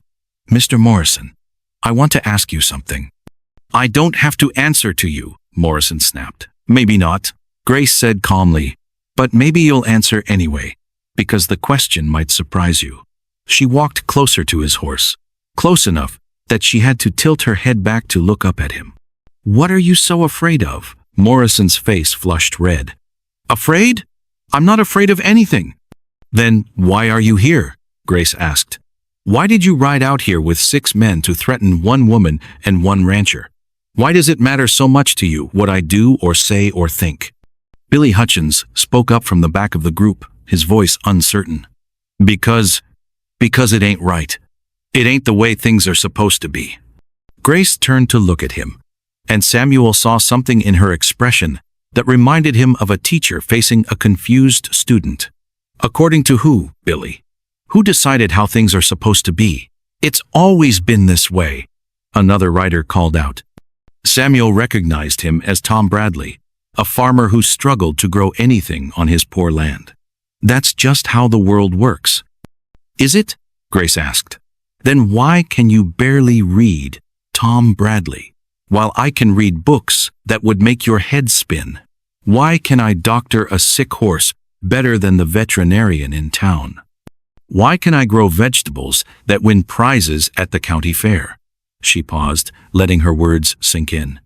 "Mr. Morrison, I want to ask you something." "I don't have to answer to you," Morrison snapped. "Maybe not," Grace said calmly, "but maybe you'll answer anyway, because the question might surprise you." She walked closer to his horse, close enough that she had to tilt her head back to look up at him. "What are you so afraid of?" Morrison's face flushed red. "Afraid? I'm not afraid of anything." "Then why are you here?" Grace asked. "Why did you ride out here with 6 men to threaten 1 woman and 1 rancher? Why does it matter so much to you what I do or say or think?" Billy Hutchins spoke up from the back of the group, his voice uncertain. Because it ain't right. It ain't the way things are supposed to be." Grace turned to look at him, and Samuel saw something in her expression that reminded him of a teacher facing a confused student. "According to who, Billy? Who decided how things are supposed to be? It's always been this way," another writer called out. Samuel recognized him as Tom Bradley, a farmer who struggled to grow anything on his poor land. "That's just how the world works." "Is it?" Grace asked. "Then why can you barely read, Tom Bradley, while I can read books that would make your head spin? Why can I doctor a sick horse better than the veterinarian in town? Why can I grow vegetables that win prizes at the county fair?" She paused, letting her words sink in.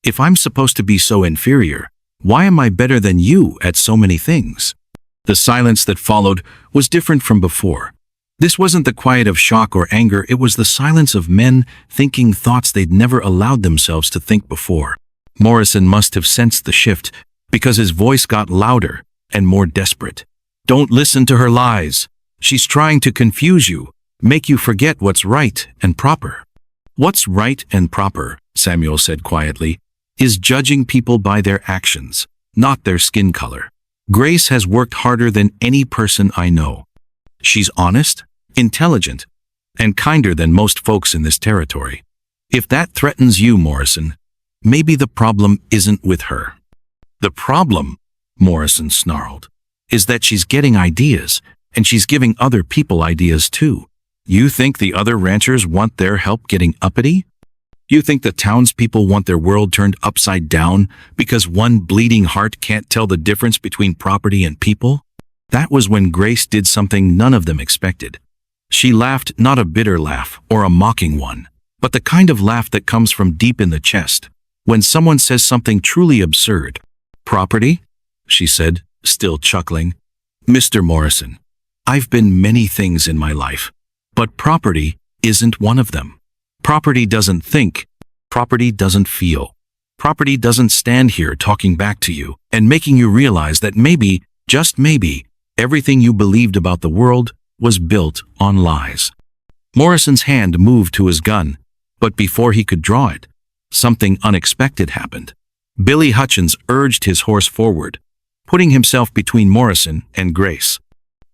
"If I'm supposed to be so inferior, why am I better than you at so many things?" The silence that followed was different from before. This wasn't the quiet of shock or anger, it was the silence of men thinking thoughts they'd never allowed themselves to think before. Morrison must have sensed the shift, because his voice got louder and more desperate. "Don't listen to her lies. She's trying to confuse you, make you forget what's right and proper." "What's right and proper," Samuel said quietly, "is judging people by their actions, not their skin color. Grace has worked harder than any person I know. She's honest, intelligent, and kinder than most folks in this territory. If that threatens you, Morrison, maybe the problem isn't with her." "The problem," Morrison snarled, "is that she's getting ideas, and she's giving other people ideas too. You think the other ranchers want their help getting uppity? You think the townspeople want their world turned upside down because one bleeding heart can't tell the difference between property and people?" That was when Grace did something none of them expected. She laughed, not a bitter laugh or a mocking one, but the kind of laugh that comes from deep in the chest, when someone says something truly absurd. "Property?" she said, still chuckling. "Mr. Morrison, I've been many things in my life, but property isn't one of them. Property doesn't think. Property doesn't feel. Property doesn't stand here talking back to you and making you realize that maybe, just maybe, everything you believed about the world was built on lies." Morrison's hand moved to his gun, but before he could draw it, something unexpected happened. Billy Hutchins urged his horse forward, putting himself between Morrison and Grace.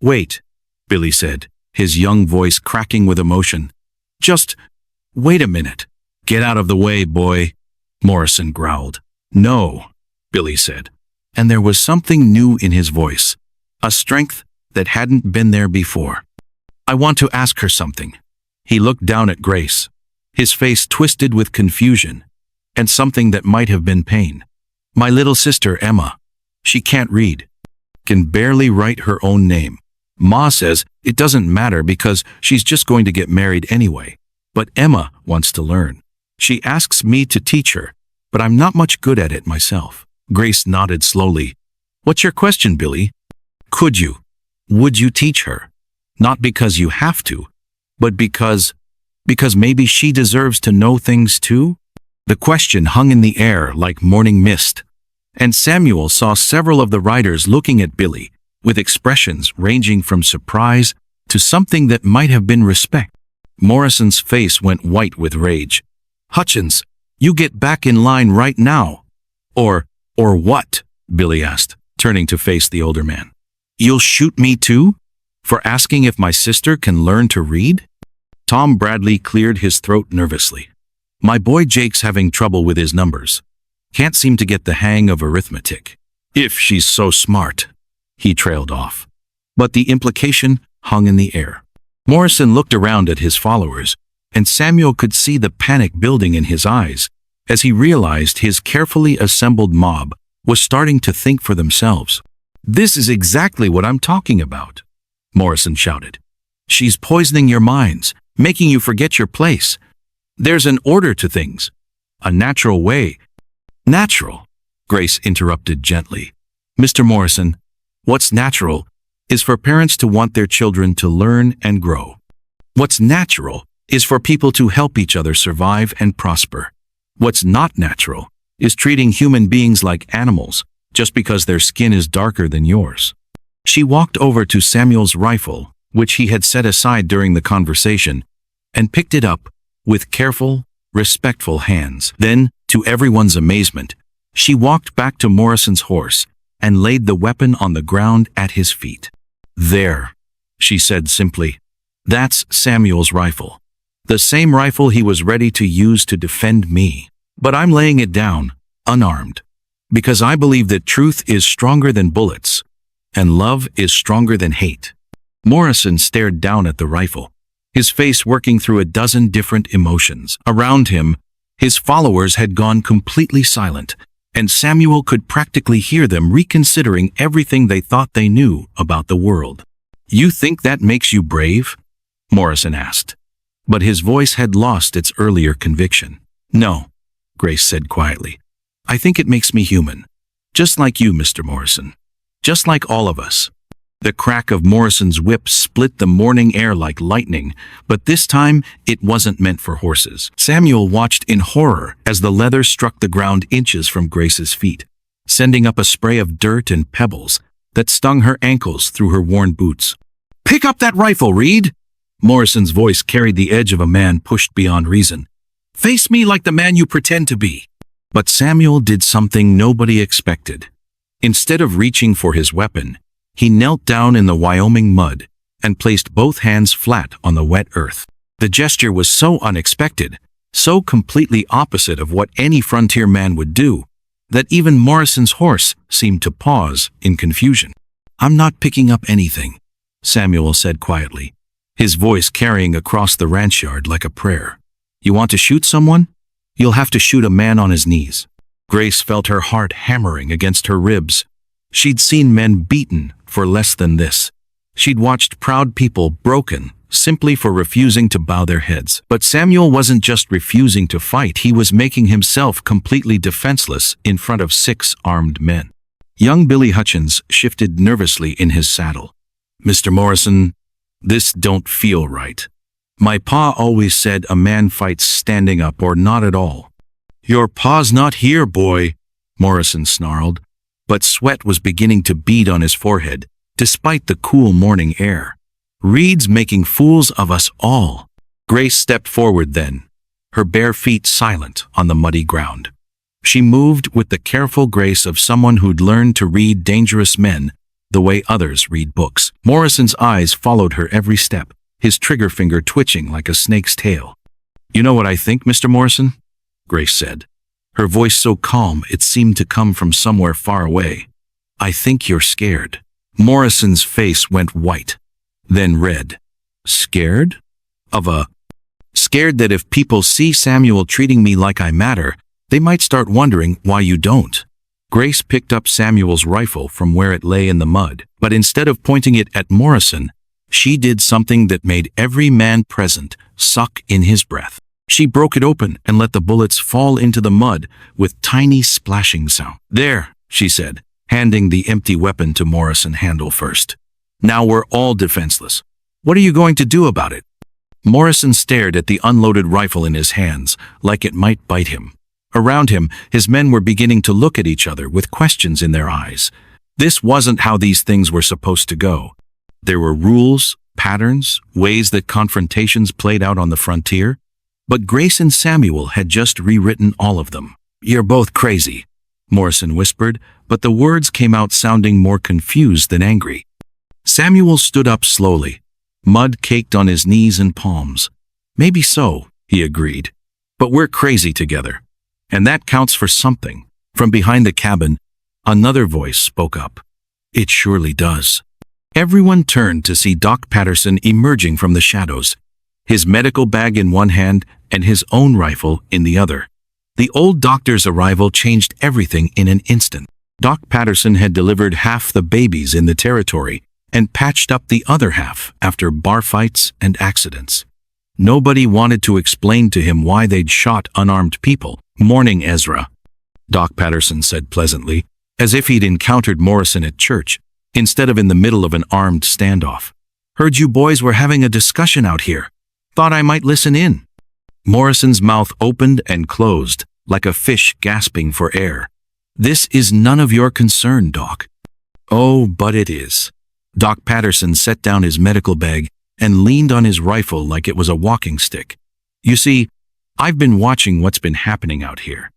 "Wait," Billy said, his young voice cracking with emotion. "Just wait a minute." "Get out of the way, boy," Morrison growled. "No," Billy said, and there was something new in his voice, a strength that hadn't been there before. "I want to ask her something." He looked down at Grace, his face twisted with confusion, and something that might have been pain. "My little sister, Emma, she can't read, can barely write her own name. Ma says it doesn't matter because she's just going to get married anyway. But Emma wants to learn. She asks me to teach her, but I'm not much good at it myself." Grace nodded slowly. "What's your question, Billy?" Would you teach her? Not because you have to, but because maybe she deserves to know things too?" The question hung in the air like morning mist, and Samuel saw several of the riders looking at Billy with expressions ranging from surprise to something that might have been respect. Morrison's face went white with rage. "Hutchins, you get back in line right now." Or what?" Billy asked, turning to face the older man. "You'll shoot me too? For asking if my sister can learn to read?" Tom Bradley cleared his throat nervously. "My boy Jake's having trouble with his numbers. Can't seem to get the hang of arithmetic. If she's so smart," he trailed off. but the implication hung in the air. Morrison looked around at his followers, and Samuel could see the panic building in his eyes as he realized his carefully assembled mob was starting to think for themselves. "This is exactly what I'm talking about," Morrison shouted. "She's poisoning your minds, making you forget your place. There's an order to things, a natural way." "Natural," Grace interrupted gently. "Mr. Morrison, what's natural is for parents to want their children to learn and grow. What's natural is for people to help each other survive and prosper. What's not natural is treating human beings like animals just because their skin is darker than yours." She walked over to Samuel's rifle, which he had set aside during the conversation, and picked it up with careful, respectful hands. Then, to everyone's amazement, she walked back to Morrison's horse and laid the weapon on the ground at his feet. "There," she said simply. "That's Samuel's rifle. The same rifle he was ready to use to defend me. But I'm laying it down, unarmed, because I believe that truth is stronger than bullets, and love is stronger than hate." Morrison stared down at the rifle, his face working through a dozen different emotions. Around him, his followers had gone completely silent, and Samuel could practically hear them reconsidering everything they thought they knew about the world. "You think that makes you brave?" Morrison asked, but his voice had lost its earlier conviction. "No," Grace said quietly. "I think it makes me human. Just like you, Mr. Morrison. Just like all of us." The crack of Morrison's whip split the morning air like lightning, but this time it wasn't meant for horses. Samuel watched in horror as the leather struck the ground inches from Grace's feet, sending up a spray of dirt and pebbles that stung her ankles through her worn boots. "Pick up that rifle, Reed!" Morrison's voice carried the edge of a man pushed beyond reason. "Face me like the man you pretend to be." But Samuel did something nobody expected. Instead of reaching for his weapon, he knelt down in the Wyoming mud and placed both hands flat on the wet earth. The gesture was so unexpected, so completely opposite of what any frontier man would do, that even Morrison's horse seemed to pause in confusion. "I'm not picking up anything," Samuel said quietly, his voice carrying across the ranch yard like a prayer. "You want to shoot someone? You'll have to shoot a man on his knees." Grace felt her heart hammering against her ribs. She'd seen men beaten for less than this. She'd watched proud people broken simply for refusing to bow their heads. But Samuel wasn't just refusing to fight, he was making himself completely defenseless in front of 6 armed men. Young Billy Hutchins shifted nervously in his saddle. "Mr. Morrison, this don't feel right. My pa always said a man fights standing up or not at all." "Your pa's not here, boy," Morrison snarled, but sweat was beginning to bead on his forehead, despite the cool morning air. "Reed's making fools of us all." Grace stepped forward then, her bare feet silent on the muddy ground. She moved with the careful grace of someone who'd learned to read dangerous men the way others read books. Morrison's eyes followed her every step, his trigger finger twitching like a snake's tail. "You know what I think, Mr. Morrison?" Grace said, her voice so calm it seemed to come from somewhere far away. "I think you're scared." Morrison's face went white, then red. "Scared? Of a?" "Scared that if people see Samuel treating me like I matter, they might start wondering why you don't." Grace picked up Samuel's rifle from where it lay in the mud, but instead of pointing it at Morrison, she did something that made every man present suck in his breath. She broke it open and let the bullets fall into the mud with tiny splashing sound. "There," she said, handing the empty weapon to Morrison handle first. "Now we're all defenseless. What are you going to do about it?" Morrison stared at the unloaded rifle in his hands, like it might bite him. Around him, his men were beginning to look at each other with questions in their eyes. This wasn't how these things were supposed to go. There were rules, patterns, ways that confrontations played out on the frontier, but Grace and Samuel had just rewritten all of them. "You're both crazy," Morrison whispered, but the words came out sounding more confused than angry. Samuel stood up slowly, mud caked on his knees and palms. "Maybe so," he agreed, "but we're crazy together, and that counts for something." From behind the cabin, another voice spoke up. "It surely does." Everyone turned to see Doc Patterson emerging from the shadows, his medical bag in one hand and his own rifle in the other. The old doctor's arrival changed everything in an instant. Doc Patterson had delivered half the babies in the territory and patched up the other half after bar fights and accidents. Nobody wanted to explain to him why they'd shot unarmed people. "Morning, Ezra," Doc Patterson said pleasantly, as if he'd encountered Morrison at church, instead of in the middle of an armed standoff. "Heard you boys were having a discussion out here. Thought I might listen in." Morrison's mouth opened and closed, like a fish gasping for air. "This is none of your concern, Doc." "Oh, but it is." Doc Patterson set down his medical bag and leaned on his rifle like it was a walking stick. "You see, I've been watching what's been happening out here.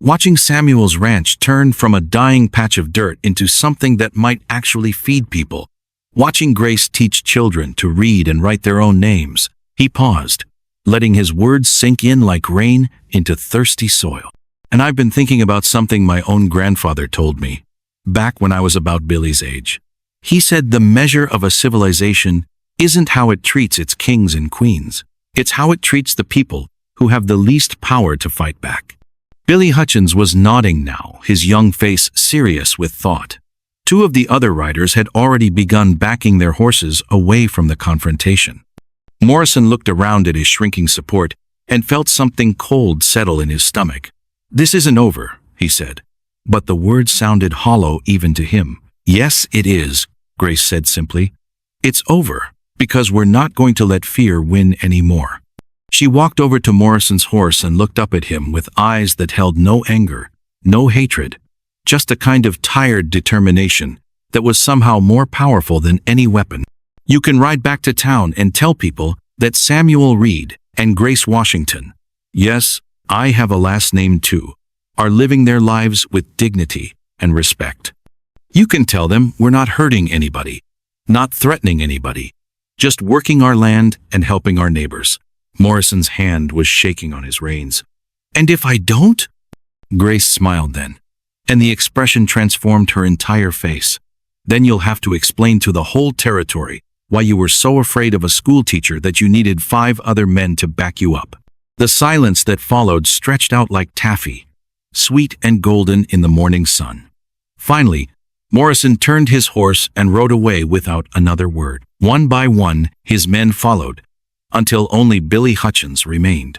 Watching Samuel's ranch turn from a dying patch of dirt into something that might actually feed people. Watching Grace teach children to read and write their own names." He paused, letting his words sink in like rain into thirsty soil. "And I've been thinking about something my own grandfather told me, back when I was about Billy's age. He said the measure of a civilization isn't how it treats its kings and queens. It's how it treats the people who have the least power to fight back." Billy Hutchins was nodding now, his young face serious with thought. Two of the other riders had already begun backing their horses away from the confrontation. Morrison looked around at his shrinking support and felt something cold settle in his stomach. "This isn't over," he said, but the words sounded hollow even to him. "Yes, it is," Grace said simply. "It's over, because we're not going to let fear win anymore." She walked over to Morrison's horse and looked up at him with eyes that held no anger, no hatred, just a kind of tired determination that was somehow more powerful than any weapon. "You can ride back to town and tell people that Samuel Reed and Grace Washington, yes, I have a last name too, are living their lives with dignity and respect. You can tell them we're not hurting anybody, not threatening anybody, just working our land and helping our neighbors." Morrison's hand was shaking on his reins. "And if I don't?" Grace smiled then, and the expression transformed her entire face. "Then you'll have to explain to the whole territory why you were so afraid of a school teacher that you needed 5 other men to back you up." The silence that followed stretched out like taffy, sweet and golden in the morning sun. Finally, Morrison turned his horse and rode away without another word. One by one, his men followed, until only Billy Hutchins remained.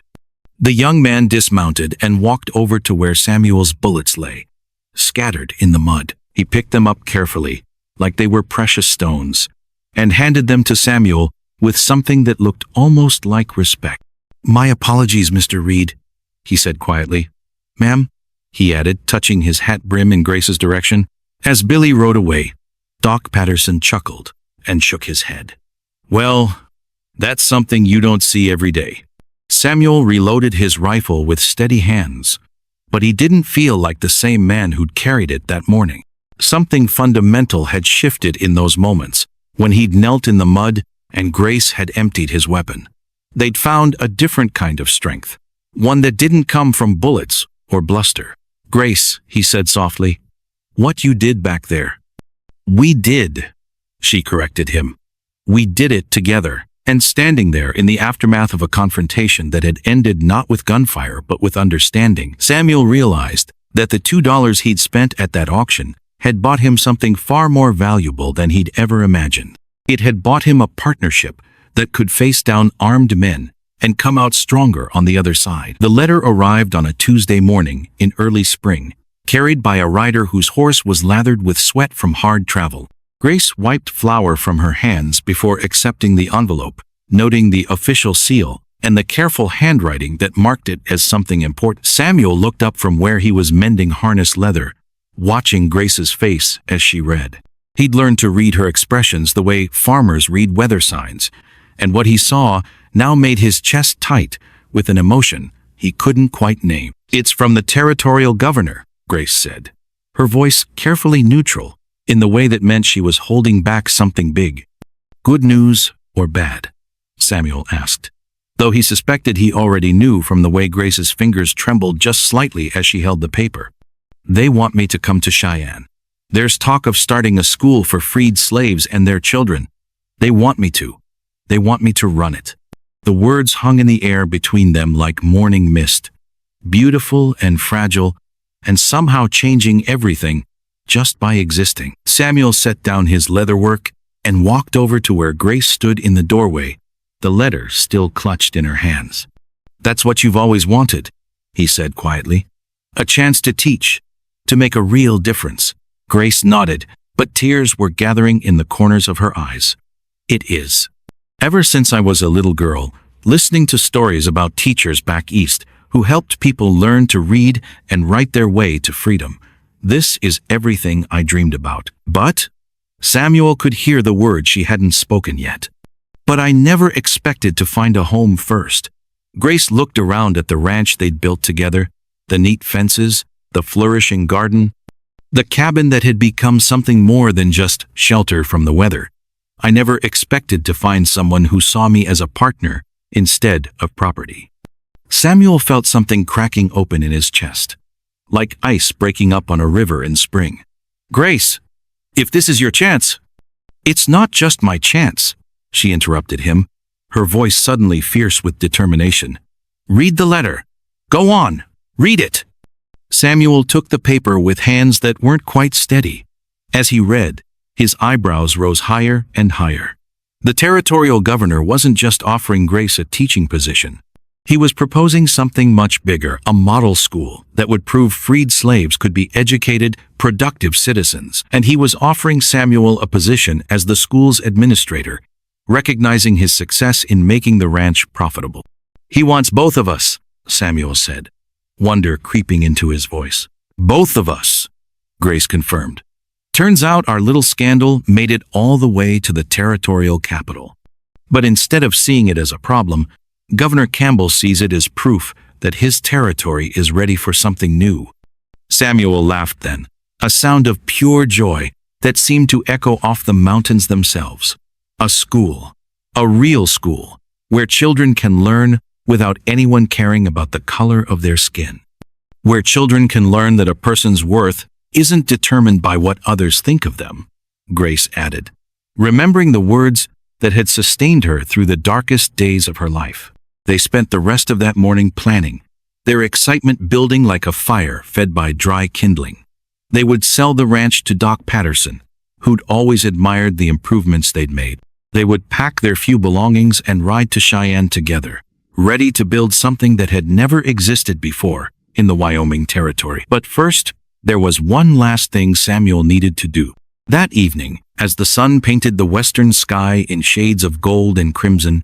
The young man dismounted and walked over to where Samuel's bullets lay, scattered in the mud. He picked them up carefully, like they were precious stones, and handed them to Samuel with something that looked almost like respect. "My apologies, Mr. Reed," he said quietly. "Ma'am," he added, touching his hat brim in Grace's direction. As Billy rode away, Doc Patterson chuckled and shook his head. "Well, that's something you don't see every day." Samuel reloaded his rifle with steady hands, but he didn't feel like the same man who'd carried it that morning. Something fundamental had shifted in those moments, when he'd knelt in the mud and Grace had emptied his weapon. They'd found a different kind of strength, one that didn't come from bullets or bluster. "Grace," he said softly, "what you did back there." "We did," she corrected him. "We did it together." And standing there in the aftermath of a confrontation that had ended not with gunfire but with understanding, Samuel realized that the $2 he'd spent at that auction had bought him something far more valuable than he'd ever imagined. It had bought him a partnership that could face down armed men and come out stronger on the other side. The letter arrived on a Tuesday morning in early spring, carried by a rider whose horse was lathered with sweat from hard travel. Grace wiped flour from her hands before accepting the envelope, noting the official seal and the careful handwriting that marked it as something important. Samuel looked up from where he was mending harness leather, watching Grace's face as she read. He'd learned to read her expressions the way farmers read weather signs, and what he saw now made his chest tight with an emotion he couldn't quite name. "It's from the territorial governor," Grace said, her voice carefully neutral, in the way that meant she was holding back something big. "Good news or bad?" Samuel asked, though he suspected he already knew from the way Grace's fingers trembled just slightly as she held the paper. "They want me to come to Cheyenne. There's talk of starting a school for freed slaves and their children. They want me to. They want me to run it." The words hung in the air between them like morning mist, beautiful and fragile, and somehow changing everything just by existing. Samuel set down his leatherwork and walked over to where Grace stood in the doorway, the letter still clutched in her hands. "That's what you've always wanted," he said quietly. "A chance to teach, to make a real difference." Grace nodded, but tears were gathering in the corners of her eyes. "It is. Ever since I was a little girl, listening to stories about teachers back east who helped people learn to read and write their way to freedom, this is everything I dreamed about." But Samuel could hear the words she hadn't spoken yet. "But I never expected to find a home first." Grace looked around at the ranch they'd built together, the neat fences, the flourishing garden, the cabin that had become something more than just shelter from the weather. "I never expected to find someone who saw me as a partner instead of property." Samuel felt something cracking open in his chest, like ice breaking up on a river in spring. "Grace, if this is your chance—" "It's not just my chance," she interrupted him, her voice suddenly fierce with determination. "Read the letter. Go on, read it." Samuel took the paper with hands that weren't quite steady. As he read, his eyebrows rose higher and higher. The territorial governor wasn't just offering Grace a teaching position. He was proposing something much bigger, a model school that would prove freed slaves could be educated, productive citizens. And he was offering Samuel a position as the school's administrator, recognizing his success in making the ranch profitable. "He wants both of us," Samuel said, wonder creeping into his voice. "Both of us," Grace confirmed. "Turns out our little scandal made it all the way to the territorial capital. But instead of seeing it as a problem, Governor Campbell sees it as proof that his territory is ready for something new." Samuel laughed then, a sound of pure joy that seemed to echo off the mountains themselves. A school, a real school, where children can learn without anyone caring about the color of their skin. Where children can learn that a person's worth isn't determined by what others think of them, Grace added, remembering the words that had sustained her through the darkest days of her life. They spent the rest of that morning planning, their excitement building like a fire fed by dry kindling. They would sell the ranch to Doc Patterson, who'd always admired the improvements they'd made. They would pack their few belongings and ride to Cheyenne together, ready to build something that had never existed before in the Wyoming Territory. But first, there was one last thing Samuel needed to do. That evening, as the sun painted the western sky in shades of gold and crimson,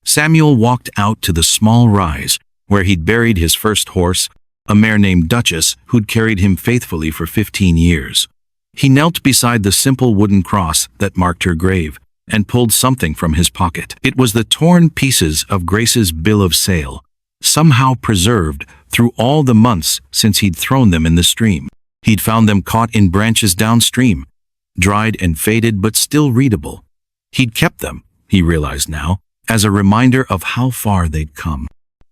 Samuel walked out to the small rise where he'd buried his first horse, a mare named Duchess who'd carried him faithfully for 15 years. He knelt beside the simple wooden cross that marked her grave and pulled something from his pocket. It was the torn pieces of Grace's bill of sale, somehow preserved through all the months since he'd thrown them in the stream. He'd found them caught in branches downstream, dried and faded but still readable. He'd kept them, he realized now, as a reminder of how far they'd come.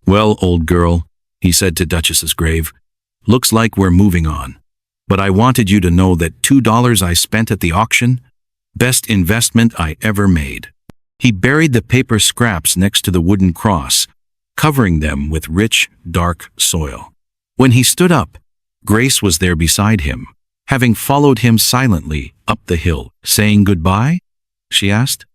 "Well, old girl," he said to Duchess's grave, "looks like we're moving on. But I wanted you to know that $2 I spent at the auction, best investment I ever made." He buried the paper scraps next to the wooden cross, covering them with rich, dark soil. When he stood up, Grace was there beside him, having followed him silently up the hill. "Saying goodbye?" she asked.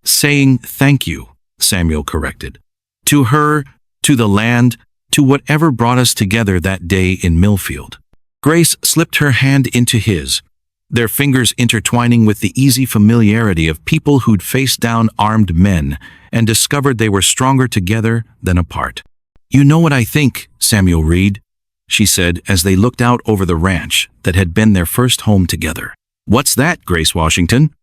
"Saying thank you," Samuel corrected. "To her, to the land, to whatever brought us together that day in Millfield." Grace slipped her hand into his, their fingers intertwining with the easy familiarity of people who'd faced down armed men and discovered they were stronger together than apart. "You know what I think, Samuel Reed," she said as they looked out over the ranch that had been their first home together. "What's that, Grace Washington?"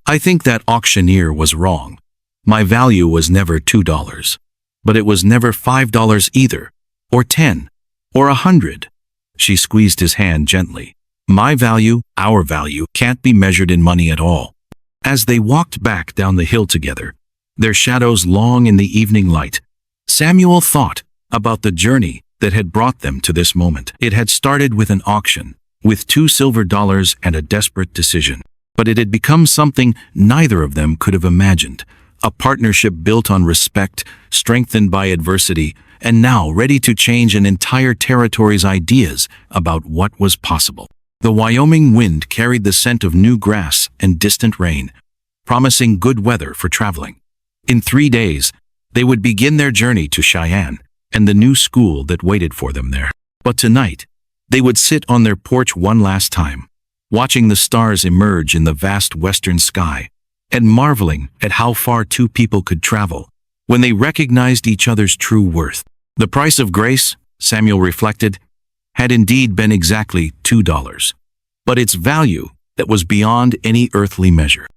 "I think that auctioneer was wrong. My value was never $2, but it was never $5 either, or 10, or 100. She squeezed his hand gently. "My value, our value, can't be measured in money at all." As they walked back down the hill together, their shadows long in the evening light, Samuel thought about the journey that had brought them to this moment. It had started with an auction, with $2 and a desperate decision. But it had become something neither of them could have imagined. A partnership built on respect, strengthened by adversity, and now ready to change an entire territory's ideas about what was possible. The Wyoming wind carried the scent of new grass and distant rain, promising good weather for traveling. In 3 days, they would begin their journey to Cheyenne and the new school that waited for them there. But tonight, they would sit on their porch one last time, watching the stars emerge in the vast western sky, and marveling at how far two people could travel when they recognized each other's true worth. The price of grace, Samuel reflected, had indeed been exactly $2, but its value that was beyond any earthly measure.